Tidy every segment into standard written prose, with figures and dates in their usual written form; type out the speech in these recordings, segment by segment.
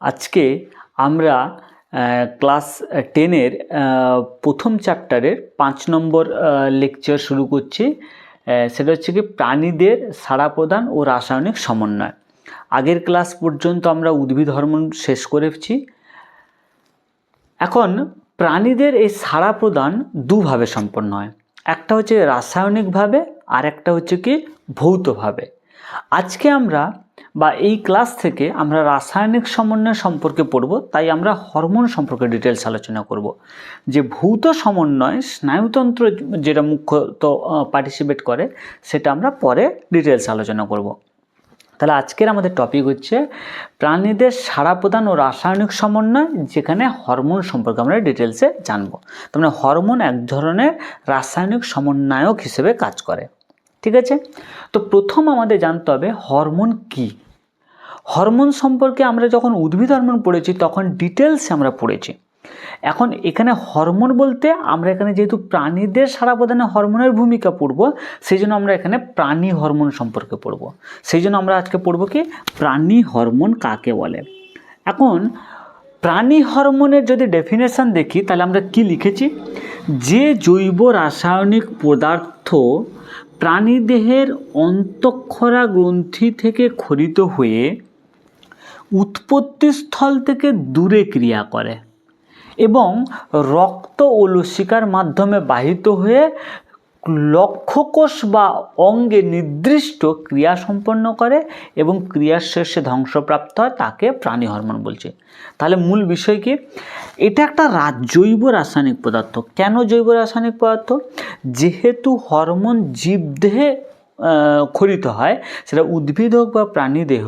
আজকে আমরা ক্লাস 10-এর প্রথম চ্যাপ্টারের 5 নম্বর লেকচার শুরু করছি। সেটা হচ্ছে কি প্রাণীদের সাড়া প্রদান ও রাসায়নিক সমন্বয়। আগের ক্লাস পর্যন্ত আমরা উদ্ভিদ হরমোন শেষ করেছি। এখন প্রাণীদের এই সাড়া প্রদান দুভাবে সম্পন্ন হয়, একটা হচ্ছে রাসায়নিকভাবে আর একটা হচ্ছে কি ভৌতভাবে। আজকে আমরা বা এই ক্লাস থেকে আমরা রাসায়নিক সমন্বয় সম্পর্কে পড়ব, তাই আমরা হরমোন সম্পর্কে ডিটেলস আলোচনা করব। যে ভৌত সমন্বয় স্নায়ুতন্ত্র যেটা মুখ্যত পার্টিসিপেট করে সেটা আমরা পরে ডিটেলস আলোচনা করব। তাহলে আজকের আমাদের টপিক হচ্ছে প্রাণীদের সাড়া প্রদান ও রাসায়নিক সমন্বয়, যেখানে হরমোন সম্পর্কে আমরা ডিটেলসে জানব। তার মানে হরমোন এক ধরনের রাসায়নিক সমন্বয়ক হিসেবে কাজ করে। ঠিক আছে, তো প্রথম আমাদের জানতে হবে হরমোন কি। হরমোন সম্পর্কে আমরা যখন উদ্ভিদ হরমোন পড়েছি তখন ডিটেলসে আমরা পড়েছি। এখন এখানে হরমোন বলতে আমরা এখানে যেহেতু প্রাণীদের সাড়া প্রদানে হরমোনের ভূমিকা পড়ব, সেই জন্য আমরা এখানে প্রাণী হরমোন সম্পর্কে পড়ব। সেই জন্য আমরা আজকে পড়ব কি প্রাণী হরমোন কাকে বলে। এখন প্রাণী হরমোনের যদি ডেফিনেশন দেখি তাহলে আমরা কি লিখেছি, যে জৈব রাসায়নিক পদার্থ প্রাণীদেহের অন্তঃক্ষরা গ্রন্থি থেকে ক্ষরিত হয়ে উৎপত্তিস্থল থেকে দূরে ক্রিয়া করে এবং রক্ত ও লসিকার মাধ্যমে বাহিত হয়ে লক্ষ্যকোষ বা অঙ্গে নির্দিষ্ট ক্রিয়া সম্পন্ন করে এবং ক্রিয়ার শেষে ধ্বংসপ্রাপ্ত হয়, তাকে প্রাণী হরমোন বলছে। তাহলে মূল বিষয় কি, এটা একটা জৈব রাসায়নিক পদার্থ। কেন জৈব রাসায়নিক পদার্থ? যেহেতু হরমোন জীবদেহে ক্ষরিত হয়, সেটা উদ্ভিদ হোক বা প্রাণী দেহ,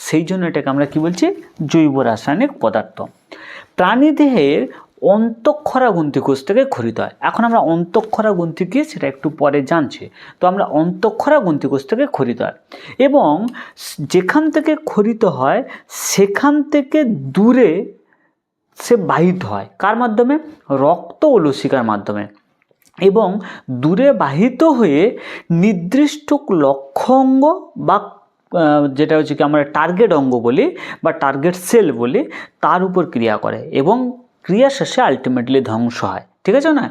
সেই জন্য এটাকে আমরা কি বলছি, জৈব রাসায়নিক পদার্থ। প্রাণীদেহের অন্তঃক্ষরা গ্রন্থিকোষ থেকে ক্ষরিত হয়। এখন আমরা অন্তঃক্ষরা গ্রন্থি কি সেটা একটু পরে জানছি। তো আমরা অন্তঃক্ষরা গ্রন্থিকোষ থেকে ক্ষরিত হয় এবং যেখান থেকে ক্ষরিত হয় সেখান থেকে দূরে সে বাহিত হয়। কার মাধ্যমে? রক্ত ও লসিকার মাধ্যমে। এবং দূরে বাহিত হয়ে নির্দিষ্ট লক্ষ্য অঙ্গ বা যেটা হচ্ছে কি আমরা টার্গেট অঙ্গ বলি বা টার্গেট সেল বলি, তার উপর ক্রিয়া করে এবং ক্রিয়া শেষে আলটিমেটলি ধ্বংস হয়। ঠিক আছে না,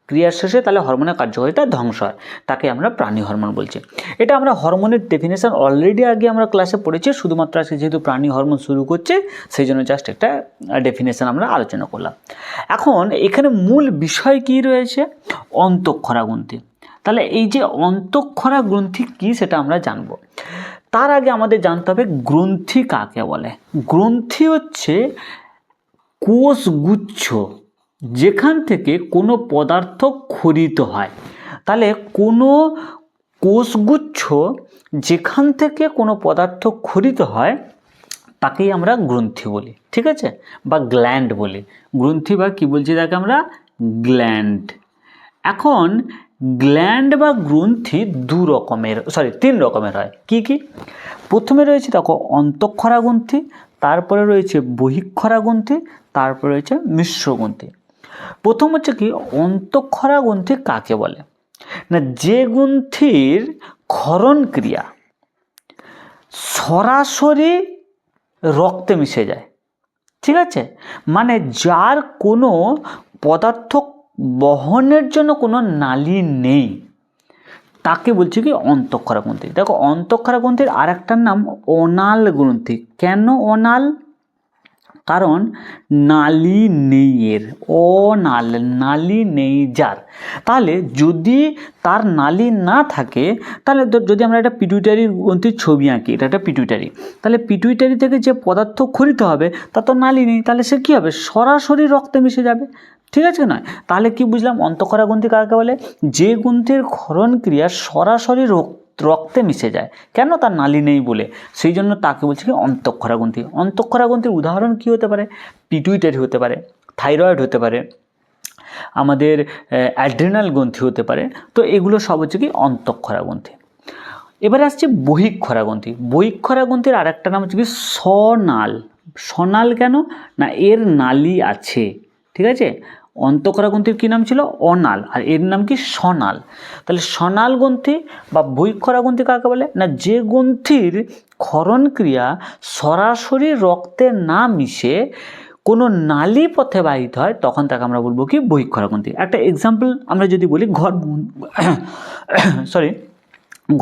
ক্রিয়ার শেষে তাহলে হরমোনের কার্যকারিতা ধ্বংস হয়, তাকে আমরা প্রাণী হরমোন বলছি। এটা আমরা হরমোনের ডেফিনেশন অলরেডি আগে আমরা ক্লাসে পড়েছি, শুধুমাত্র আজকে যেহেতু প্রাণী হরমোন শুরু করছে সেই জন্য জাস্ট একটা ডেফিনেশন আমরা আলোচনা করলাম। এখন এখানে মূল বিষয় কি রয়েছে, অন্তঃক্ষরা গ্রন্থি। তাহলে এই যে অন্তঃক্ষরা গ্রন্থি কি সেটা আমরা জানব। তার আগে আমাদের জানতে হবে গ্রন্থি কাকে বলে। গ্রন্থি হচ্ছে কোষগুচ্ছ যেখান থেকে কোনো পদার্থ ক্ষরিত হয়। তাহলে কোনো কোষগুচ্ছ যেখান থেকে কোনো পদার্থ ক্ষরিত হয় তাকেই আমরা গ্রন্থি বলি। ঠিক আছে, বা গ্ল্যান্ড বলি। গ্রন্থি বা কি বলছি তাকে আমরা গ্ল্যান্ড। এখন গ্ল্যান্ড বা গ্রন্থি তিন রকমের হয়। কি কি? প্রথমে রয়েছে দেখো অন্তঃক্ষরা গ্রন্থি, তারপরে রয়েছে বহিঃক্ষরা গ্রন্থি, তারপরে রয়েছে মিশ্র গ্রন্থি। প্রথম হচ্ছে কি অন্তঃক্ষরা গ্রন্থি কাকে বলে না, যে গ্রন্থির ক্ষরণ ক্রিয়া সরাসরি রক্তে মিশে যায়। ঠিক আছে, মানে যার কোনো পদার্থ বহনের জন্য কোনো নালী নেই, তাকে বলছি কি অন্তঃক্ষরা গ্রন্থি। দেখো অন্তঃক্ষরা গ্রন্থির আর একটার নাম অনাল গ্রন্থি। কেন অনাল? কারণ নালী নেই এর, অনাল, নালী নেই যার। তাহলে যদি তার নালী না থাকে, তাহলে যদি আমরা একটা পিটুইটারি গ্রন্থির ছবি আঁকি, এটা একটা পিটুইটারি, তাহলে পিটুইটারি থেকে যে পদার্থ ক্ষরিত হবে তার তো নালী নেই, তাহলে সে কী হবে, সরাসরি রক্তে মিশে যাবে। ঠিক আছে নয়? তাহলে কি বুঝলাম অন্তঃক্ষরা গ্রন্থি কাকে বলে? যে গ্রন্থির ক্ষরণ ক্রিয়া সরাসরি রক্তে মিশে যায়। কেন? তার নালী নেই বলে, সেই জন্য তাকে বলছে কি অন্তঃক্ষরা গ্রন্থি। অন্তঃক্ষরা গ্রন্থির উদাহরণ কি হতে পারে? পিটুইটারি হতে পারে, থাইরয়েড হতে পারে, আমাদের অ্যাড্রিনাল গ্রন্থি হতে পারে। তো এগুলো সব হচ্ছে কি অন্তঃক্ষরা গ্রন্থি। এবার আসছে বহিঃক্ষরা গ্রন্থি। বহিঃক্ষরা গ্রন্থির আর একটা নাম হচ্ছে কি স্বনাল। স্বনাল কেন না, এর নালী আছে। ঠিক আছে, অন্তঃক্ষরা গ্রন্থির কী নাম ছিল? অনাল, আর এর নাম কি? স্বনাল। তাহলে স্বনাল গ্রন্থি বা বহিঃক্ষরা গ্রন্থি কাকে বলে? না যে গ্রন্থির ক্ষরণ ক্রিয়া সরাসরি রক্তে না মিশে কোনো নালী পথে বাহিত হয় তখন তাকে আমরা বলবো কি? বহিঃক্ষরা গ্রন্থি। একটা এক্সাম্পল আমরা যদি বলি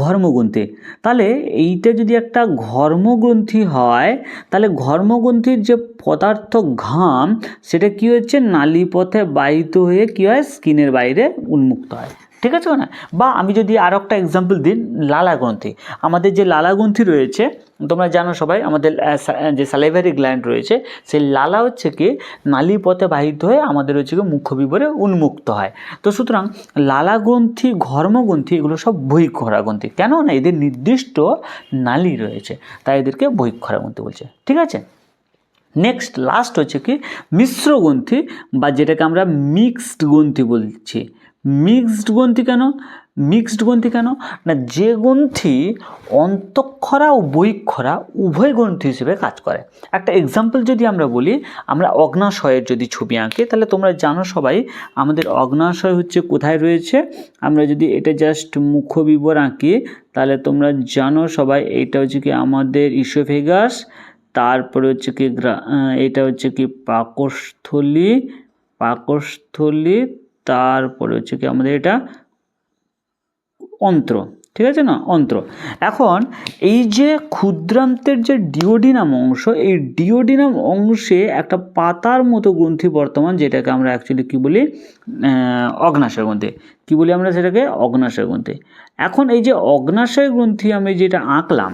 ঘর্মগ্রন্থি, তাহলে এইটা যদি একটা ঘর্মগ্রন্থি হয় তাহলে ঘর্মগ্রন্থির যে পদার্থ ঘাম সেটা কি হচ্ছে? নালী পথে বাহিত হয়ে কি হয়? স্কিনের বাইরে উন্মুক্ত হয়। ঠিক আছে না? বা আমি যদি আরও একটা এক্সাম্পল দিই, লালা গ্রন্থি। আমাদের যে লালা গ্রন্থি রয়েছে তোমরা জানো সবাই, আমাদের যে স্যালাইভারি গ্ল্যান্ড রয়েছে সেই লালা হচ্ছে কি নালী পথে বাহিত হয়ে আমাদের হচ্ছে কি মুখবিবরে উন্মুক্ত হয়। তো সুতরাং লালা গ্রন্থি, ঘর্মগ্রন্থি এগুলো সব বহিঃক্ষরা গ্রন্থি। কেন না? এদের নির্দিষ্ট নালী রয়েছে, তাই এদেরকে বহিঃক্ষরা গ্রন্থি বলছে। ঠিক আছে, নেক্সট লাস্ট হচ্ছে কি মিশ্র গ্রন্থি, বা যেটাকে আমরা মিক্সড গ্রন্থি বলছি। মিক্সড গ্রন্থি কেন? মিক্সড গ্রন্থি কেন না যে গ্রন্থি অন্তঃক্ষরা ও বহিঃক্ষরা উভয় গ্রন্থি হিসেবে কাজ করে। একটা এক্সাম্পল যদি আমরা বলি, আমরা অগ্নাশয়ের যদি ছবি আঁকি তাহলে তোমরা জানো সবাই আমাদের অগ্নাশয় হচ্ছে কোথায় রয়েছে। আমরা যদি এটা জাস্ট মুখবিবর আঁকি তাহলে তোমরা জানো সবাই এইটা হচ্ছে কি আমাদের ইসোফেগাস, তারপরে হচ্ছে কি এটা হচ্ছে কি পাকস্থলী, তারপরে হচ্ছে কি আমাদের এটা অন্ত্র। ঠিক আছে না? অন্ত্র। এখন এই যে ক্ষুদ্রান্তের যে ডিওডিনাম অংশ, এই ডিওডিনাম অংশে একটা পাতার মতো গ্রন্থি বর্তমান, যেটাকে আমরা অ্যাকচুয়ালি কী বলি? অগ্নাশয় গ্রন্থি। কী বলি আমরা সেটাকে? অগ্নাশয় গ্রন্থি। এখন এই যে অগ্নাশয় গ্রন্থি আমি যেটা আঁকলাম,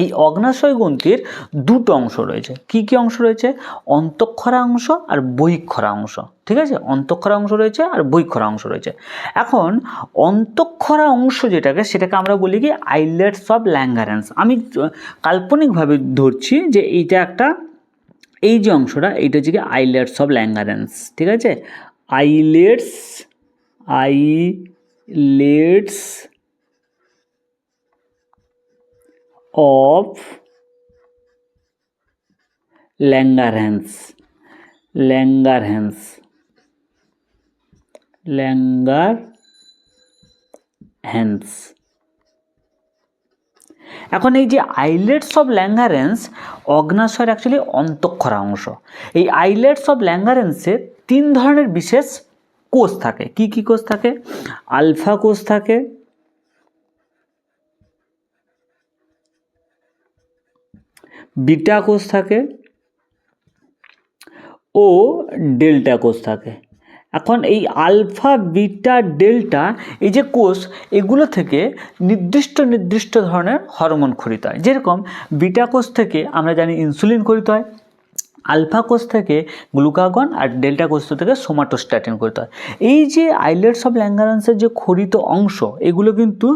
এই অগ্নাশয় গ্রন্থির দুটো অংশ রয়েছে। কি কি অংশ রয়েছে? অন্তঃক্ষরা অংশ আর বহিঃক্ষরা অংশ। ঠিক আছে, অন্তঃক্ষরা অংশ রয়েছে আর বহিঃক্ষরা অংশ রয়েছে। এখন অন্তঃক্ষরা অংশ সেটাকে আমরা বলি কি আইলেটস অফ ল্যাঙ্গারেন্স। আমি কাল্পনিকভাবে ধরছি যে এইটা একটা, এই যে অংশটা এইটা হচ্ছে কি আইলেটস অফ ল্যাঙ্গারেন্স। ঠিক আছে, আইলেটস of Langerhans। এখন এই যে আইলেটস অফ ল্যাঙ্গারেন্স অগ্নাশয়ের অ্যাকচুয়ালি অন্তঃক্ষরা অংশ। এই আইলেটস অফ ল্যাঙ্গারেন্সে তিন ধরনের বিশেষ কোষ থাকে। কি কি কোষ থাকে? আলফা কোষ থাকে, বিটা কোষ থাকে ও ডেল্টা কোষ থাকে। এখন এই আলফা, বিটা, ডেল্টা এই যে কোষ, এগুলো থেকে নির্দিষ্ট ধরনের হরমোন খরিত হয়। যেরকম বিটা কোষ থেকে আমরা জানি ইনসুলিন খরিত হয়, আলফা কোষ থেকে গ্লুকাগন, আর ডেল্টা কোষ থেকে সোমাটোস্ট্যাটিন খরিত হয়। এই যে আইলেটস অফ ল্যাঙ্গারেন্সের যে খরিত অংশ, এগুলো কিন্তু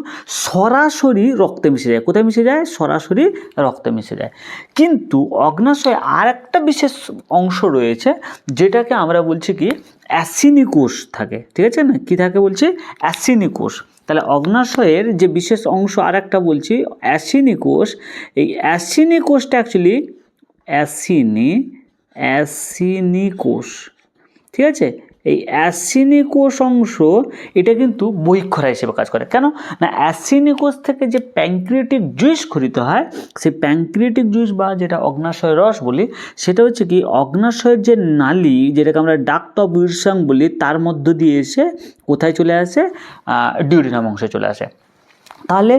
সরাসরি রক্তে মিশে যায়। কোথায় মিশে যায়? সরাসরি রক্তে মিশে যায়। কিন্তু অগ্নাশয়ে আর একটা বিশেষ অংশ রয়েছে যেটাকে আমরা বলছি কি অ্যাসিনি কোষ থাকে। ঠিক আছে না? কি থাকে বলছি? অ্যাসিনি কোষ। তাহলে অগ্নাশয়ের যে বিশেষ অংশ আর একটা বলছি অ্যাসিনি কোষ। এই অ্যাসিনি কোষটা অ্যাকচুয়ালি অ্যাসিনি কোষ। ঠিক আছে, এই অ্যাসিনি কোষ অংশ এটা কিন্তু বহিঃক্ষরা হিসেবে কাজ করে। কেন না? অ্যাসিনি কোষ থেকে যে প্যানক্রিয়াটিক জুস খরিত হয়, সেই প্যানক্রিয়াটিক জুস বা যেটা অগ্নাশয় রস বলি, সেটা হচ্ছে কি অগ্নাশয়ের যে নালী, যেটাকে আমরা ডাক্ট অফ উইরসাং বলি, তার মধ্য দিয়ে এসে কোথায় চলে আসে? ডিওডিনাম অংশে চলে আসে। তাহলে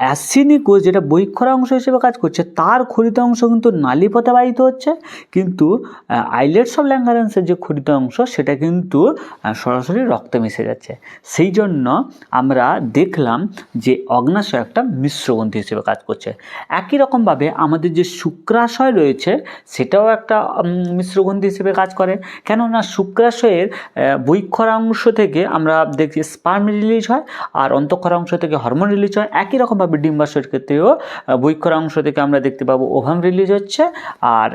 অ্যাসিনি কোষ যেটা বহিঃক্ষরা অংশ হিসেবে কাজ করছে, তার খরিত অংশ কিন্তু নালী পথে বাহিত হচ্ছে, কিন্তু আইলেটস অফ ল্যাঙ্গারেন্সের যে খরিত অংশ সেটা কিন্তু সরাসরি রক্তে মিশে যাচ্ছে। সেই জন্য আমরা দেখলাম যে অগ্নাশয় একটা মিশ্রগ্রন্থি হিসেবে কাজ করছে। একই রকমভাবে আমাদের যে শুক্রাশয় রয়েছে সেটাও একটা মিশ্রগ্রন্থি হিসেবে কাজ করে। কেননা শুক্রাশয়ের বহিঃক্ষরা অংশ থেকে আমরা দেখি স্পার্ম রিলিজ হয়, আর অন্তঃক্ষরা অংশ থেকে হরমোন রিলিজ হয়। একই রকমভাবে ডিম্বাশয়ের ক্ষেত্রেও বহিঃক্ষরা অংশ থেকে আমরা দেখতে পাবো ওভাম রিলিজ হচ্ছে, আর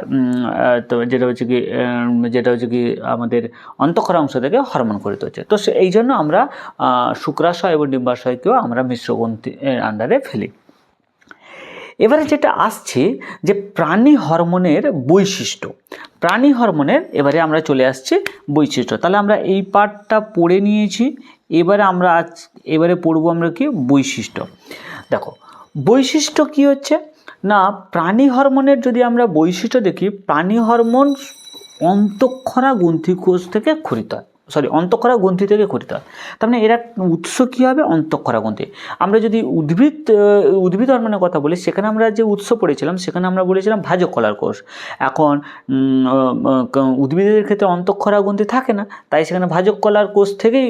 তো যেটা হচ্ছে কি আমাদের অন্তঃক্ষরা অংশ থেকে হরমোন খরিত হচ্ছে। তো এই জন্য আমরা শুক্রাশয় এবং ডিম্বাশয়কেও আমরা মিশ্রগ্রন্থির আন্ডারে ফেলি। এবারে যেটা আসছে যে প্রাণী হরমোনের বৈশিষ্ট্য, প্রাণী হরমোনের এবারে আমরা চলে আসছি বৈশিষ্ট্য। তাহলে আমরা এই পার্টটা পড়ে নিয়েছি, এবারে পড়বো আমরা কি বৈশিষ্ট্য। দেখো বৈশিষ্ট্য কি হচ্ছে না, প্রাণী হরমোনের যদি আমরা বৈশিষ্ট্য দেখি, প্রাণী হরমোন অন্তঃক্ষরা গ্রন্থিকোষ থেকে ক্ষরিত হয়, অন্তঃক্ষরা গ্রন্থি থেকে ক্ষরিত হয়। তার মানে এর উৎস কী হবে? অন্তঃক্ষরা গ্রন্থি। আমরা যদি উদ্ভিদ হরমোনের কথা বলি, সেখানে আমরা যে উৎস পড়েছিলাম সেখানে আমরা বলেছিলাম ভাজক কলার কোষ। এখন উদ্ভিদের ক্ষেত্রে অন্তঃক্ষরা গ্রন্থি থাকে না, তাই সেখানে ভাজক কলার কোষ থেকেই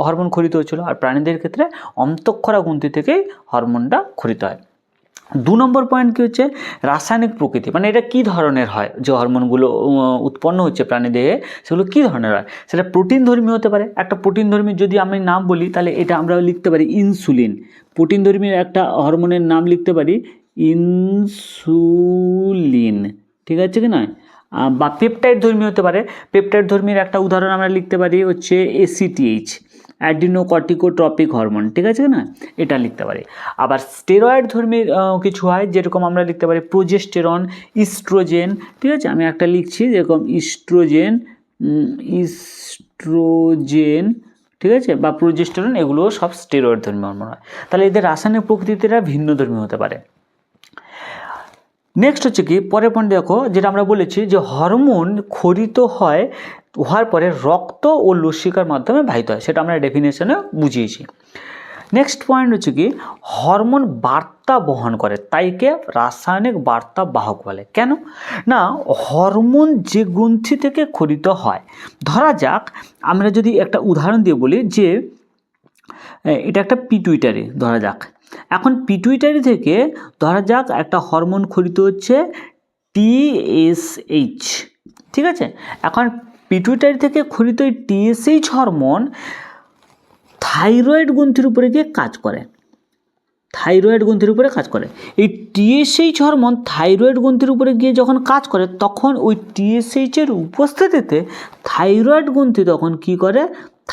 হরমোন ক্ষরিত হচ্ছিল। আর প্রাণীদের ক্ষেত্রে অন্তঃক্ষরা গ্রন্থি থেকেই হরমোনটা ক্ষরিত হয়। 2 নম্বর পয়েন্ট কী হচ্ছে? রাসায়নিক প্রকৃতি, মানে এটা কী ধরনের হয়, যে হরমোনগুলো উৎপন্ন হচ্ছে প্রাণীদেহে সেগুলো কী ধরনের হয়। সেটা প্রোটিন ধর্মী হতে পারে। একটা প্রোটিন ধর্মী যদি আমি নাম বলি, তাহলে এটা আমরা লিখতে পারি ইনসুলিন। প্রোটিন ধর্মীর একটা হরমোনের নাম লিখতে পারি ইনসুলিন, ঠিক আছে কি নয়? বা পেপটাইড ধর্মী হতে পারে। পেপটাইড ধর্মীর একটা উদাহরণ আমরা লিখতে পারি হচ্ছে ACTH, অ্যাডিনোকর্টিকোট্রপিক হরমোন, ঠিক আছে না, এটা লিখতে পারি। আবার স্টেরয়েড ধর্মীর কিছু হয়, যেরকম আমরা লিখতে পারি প্রোজেস্টেরন, ইস্ট্রোজেন, ঠিক আছে। আমি একটা লিখছি যেরকম ইস্ট্রোজেন, ঠিক আছে, বা প্রোজেস্টেরন, এগুলো সব স্টেরয়েড ধর্মী হরমোন হয়। তাহলে এদের রাসায়নিক প্রকৃতিটা ভিন্ন ধর্মী হতে পারে। নেক্সট হচ্ছে কি, পরের পয়েন্ট দেখো, যেটা আমরা বলেছি যে হরমোন ক্ষরিত হওয়ার পরে রক্ত ও লসিকার মাধ্যমে বাহিত হয়, সেটা আমরা ডেফিনেশনে বুঝিয়েছি। নেক্সট পয়েন্ট হচ্ছে কি, হরমোন বার্তা বহন করে, তাইকে রাসায়নিক বার্তা বাহক বলে। কেন না, হরমোন যে গ্রন্থি থেকে ক্ষরিত হয়, ধরা যাক আমরা যদি একটা উদাহরণ দিয়ে বলি যে এটা একটা পিটুইটারি ধরা যাক। এখন পিটুইটারি থেকে ধরা যাক একটা হরমোন ক্ষরিত হচ্ছে TSH, ঠিক আছে। এখন পিটুইটারি থেকে ক্ষরিত এই TSH হরমোন থাইরয়েড গ্রন্থির উপরে গিয়ে কাজ করে, এই TSH হরমোন থাইরয়েড গ্রন্থির উপরে গিয়ে যখন কাজ করে, তখন ওই TSH এর উপস্থিতিতে থাইরয়েড গ্রন্থি তখন কি করে?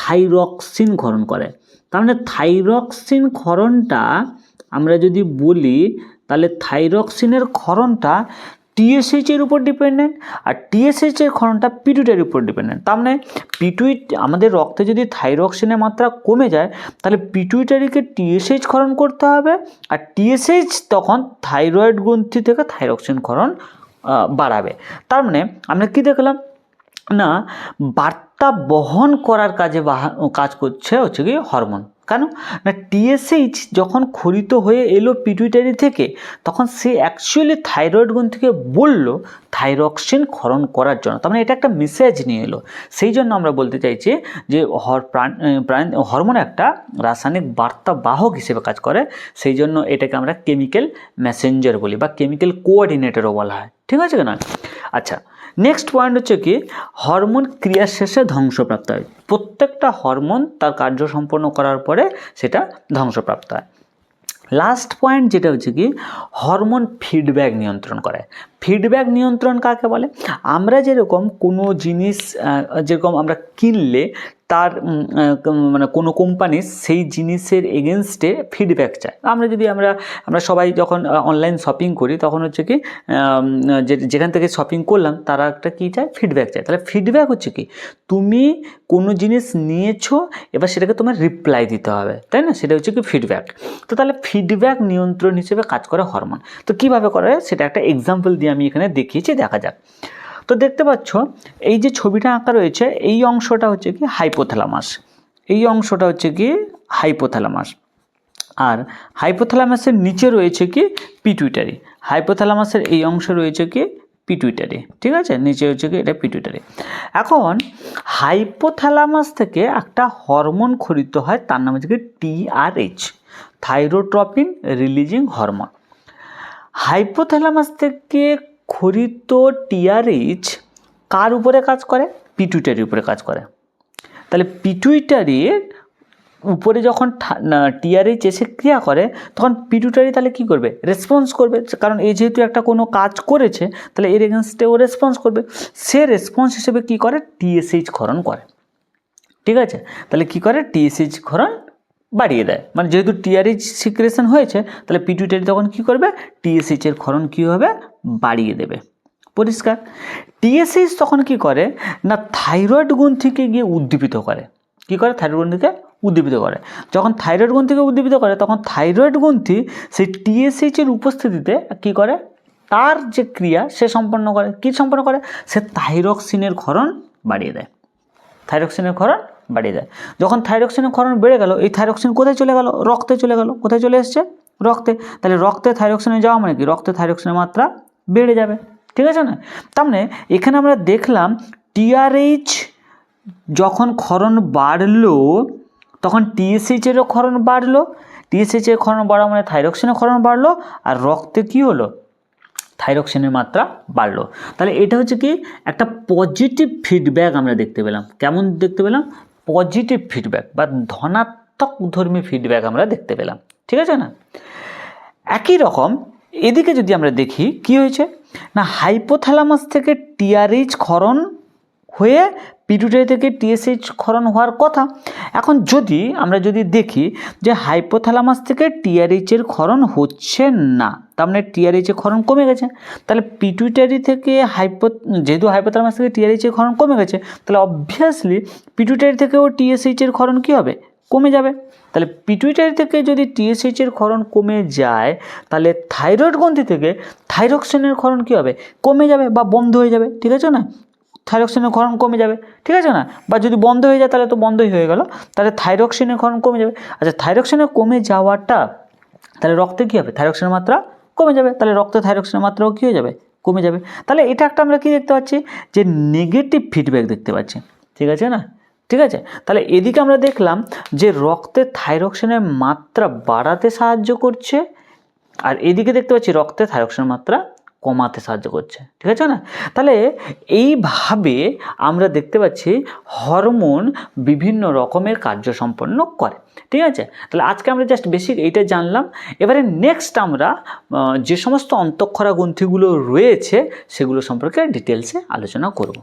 থাইরক্সিন ক্ষরণ করে। তার মানে থাইরক্সিন ক্ষরণটা আমরা যদি বলি, তাহলে থাইরক্সিনের ক্ষরণটা TSH এর উপর ডিপেন্ডেন্ট, আর TSH এর ক্ষরণটা পিটুইটারির উপর ডিপেন্ডেন্ট। তার মানে আমাদের রক্তে যদি থাইরক্সিনের মাত্রা কমে যায়, তাহলে পিটুইটারিকে TSH ক্ষরণ করতে হবে, আর TSH তখন থাইরয়েড গ্রন্থি থেকে থাইরক্সিন ক্ষরণ বাড়াবে। তার মানে আমরা কি দেখলাম না, বার্তা বহন করার কাজ করছে হচ্ছে কি হরমোন। কেন না, TSH যখন ক্ষরিত হয়ে এলো পিটুইটারি থেকে, তখন সে অ্যাকচুয়ালি থাইরয়েড গ্রন্থিকে বলল থাইরক্সিন ক্ষরণ করার জন্য। তার মানে এটা একটা মেসেজ নিয়ে এলো। সেই জন্য আমরা বলতে চাইছি যে হরমোন একটা রাসায়নিক বার্তা বাহক হিসেবে কাজ করে। সেই জন্য এটাকে আমরা কেমিক্যাল মেসেঞ্জার বলি, বা কেমিক্যাল কোঅর্ডিনেটরও বলা হয়, ঠিক আছে কিনা। আচ্ছা, নেক্সট পয়েন্ট হচ্ছে কি, হরমোন ক্রিয়া শেষে ধ্বংসপ্রাপ্ত হয়। প্রত্যেকটা হরমোন তার কার্য সম্পন্ন করার পরে সেটা ধ্বংসপ্রাপ্ত হয়। লাস্ট পয়েন্ট যেটা হচ্ছে কি, হরমোন ফিডব্যাক নিয়ন্ত্রণ করে। ফিডব্যাক নিয়ন্ত্রণ কাকে বলে? আমরা যেরকম কোনো জিনিস যেরকম আমরা কিনলে তার মানে কোনো কোম্পানি সেই জিনিসের এগেনস্টে ফিডব্যাক চায়। আমরা সবাই যখন অনলাইন শপিং করি, তখন হচ্ছে কি যেখান থেকে শপিং করলাম তারা একটা কী চায়? ফিডব্যাক চায়। তাহলে ফিডব্যাক হচ্ছে কি, তুমি কোনো জিনিস নিয়েছো, এবার সেটাকে তোমার রিপ্লাই দিতে হবে, তাই না? সেটা হচ্ছে কি ফিডব্যাক। তো তাহলে ফিডব্যাক নিয়ন্ত্রণ হিসেবে কাজ করে হরমোন। তো কীভাবে করে সেটা একটা এক্সাম্পল দিয়ে আমি এখানে দেখিয়েছি, দেখা যাক। তো দেখতে পাচ্ছ এই যে ছবিটা আঁকা রয়েছে, এই অংশটা হচ্ছে কি হাইপোথ্যালামাস, এই অংশটা হচ্ছে কি হাইপোথ্যালামাস, আর হাইপোথ্যালামাসের নিচে রয়েছে কি পিটুইটারি। হাইপোথ্যালামাসের এই অংশ রয়েছে কি পিটুইটারি, ঠিক আছে, নিচে হচ্ছে কি এটা পিটুইটারি। এখন হাইপোথ্যালামাস থেকে একটা হরমোন ক্ষরিত হয়, তার নাম হচ্ছে কি TRH, thyrotropin releasing hormone. Hypothalamus থেকে ক্ষরিত TRH কার উপরে কাজ করে? পিটুইটারির উপরে কাজ করে। তাহলে পিটুইটারির উপরে যখন TRH এসে ক্রিয়া করে, তখন পিটুইটারি তাহলে কী করবে? রেসপন্স করবে, কারণ এই যেহেতু একটা কোনো কাজ করেছে, তাহলে এর এগেনস্টে ও রেসপন্স করবে। সে রেসপন্স হিসেবে কী করে? TSH ক্ষরণ করে, ঠিক আছে। তাহলে কী করে? TSH ক্ষরণ বাড়িয়ে দেয়। মানে যেহেতু টিআরএইচ সিক্রেশন হয়েছে তাহলে পিটুইটারি তখন কি করবে, টিএসএইচ এর ক্ষরণ কী হবে, বাড়িয়ে দেবে। পরিষ্কার। টিএসএইচ তখন কি করে না থাইরয়েড গ্রন্থিকে গিয়ে উদ্দীপিত করে। কি করে, থাইরয়েড গ্রন্থিকে উদ্দীপিত করে। যখন থাইরয়েড গ্রন্থিকে উদ্দীপিত করে তখন থাইরয়েড গ্রন্থি সেই টিএসএইচ এর উপস্থিতিতে কি করে, তার যে ক্রিয়া সে সম্পন্ন করে। কি সম্পন্ন করে, সে থাইরক্সিনের ক্ষরণ বাড়িয়ে দেয়। থাইরক্সিনের ক্ষরণ বাড়িয়ে দেয়। যখন থাইরক্সিনের ক্ষরণ বেড়ে গেল, এই থাইরক্সিন কোথায় চলে গেল, রক্তে চলে গেল। কোথায় চলে এসছে, রক্তে। তাহলে রক্তে থাইরক্সিনে যাওয়া মানে কি, রক্তে থাইরক্সিনের মাত্রা বেড়ে যাবে। ঠিক আছে না? তার মানে এখানে আমরা দেখলাম টিআরএইচ যখন ক্ষরণ বাড়লো তখন টিএসএইচ এরও ক্ষরণ বাড়লো। টিএসএইচ এর ক্ষরণ বাড়া মানে থাইরক্সিনের ক্ষরণ বাড়লো, আর রক্তে কি হলো, থাইরক্সিনের মাত্রা বাড়লো। তাহলে এটা হচ্ছে কি একটা পজিটিভ ফিডব্যাক আমরা দেখতে পেলাম। কেমন দেখতে পেলাম, পজিটিভ ফিডব্যাক বা ধনাত্মক ধর্মী ফিডব্যাক আমরা দেখতে পেলাম। ঠিক আছে না? একই রকম এদিকে যদি আমরা দেখি কি হয়েছে না, হাইপোথ্যালামাস থেকে টিআরএইচ ক্ষরণ হয়ে পিটুইটারি থেকে টিএসএইচ ক্ষরণ হওয়ার কথা। এখন আমরা যদি দেখি যে হাইপোথ্যালামাস থেকে টিআরএইচ এর ক্ষরণ হচ্ছে না, তার মানে টিআরএইচ এর ক্ষরণ কমে গেছে। তাহলে পিটুইটারি থেকে যেহেতু হাইপোথ্যালামাস থেকে টিআরএইচ এর ক্ষরণ কমে গেছে, তাহলে অবভিয়াসলি পিটুইটারি থেকেও টিএসএইচ এর ক্ষরণ কী হবে, কমে যাবে। তাহলে পিটুইটারি থেকে যদি টিএসএইচ এর ক্ষরণ কমে যায় তাহলে থাইরয়েড গ্রন্থি থেকে থাইরক্সিনের ক্ষরণ কী হবে, কমে যাবে বা বন্ধ হয়ে যাবে। ঠিক আছে না? থাইরক্সিনের ক্ষরণ কমে যাবে। ঠিক আছে না? বা যদি বন্ধ হয়ে যায় তাহলে তো বন্ধই হয়ে গেল, তাহলে থাইরক্সিনের ক্ষরণ কমে যাবে। আচ্ছা, থাইরক্সিনের কমে যাওয়াটা তাহলে রক্তে কী হবে, থাইরক্সিনের মাত্রা কমে যাবে। তাহলে রক্তে থাইরক্সিনের মাত্রাও কী হয়ে যাবে, কমে যাবে। তাহলে এটা একটা আমরা কী দেখতে পাচ্ছি, যে নেগেটিভ ফিডব্যাক দেখতে পাচ্ছি। ঠিক আছে না? ঠিক আছে। তাহলে এদিকে আমরা দেখলাম যে রক্তে থাইরক্সিনের মাত্রা বাড়াতে সাহায্য করছে, আর এদিকে দেখতে পাচ্ছি রক্তে থাইরক্সিনের মাত্রা কমাতে সাহায্য করছে। ঠিক আছে না? তাহলে এইভাবে আমরা দেখতে পাচ্ছি হরমোন বিভিন্ন রকমের কার্য সম্পন্ন করে। ঠিক আছে? তাহলে আজকে আমরা জাস্ট বেসিক এইটা জানলাম। এবারে নেক্সট আমরা যে সমস্ত অন্তঃক্ষরা গ্রন্থিগুলো রয়েছে সেগুলো সম্পর্কে ডিটেলসে আলোচনা করব।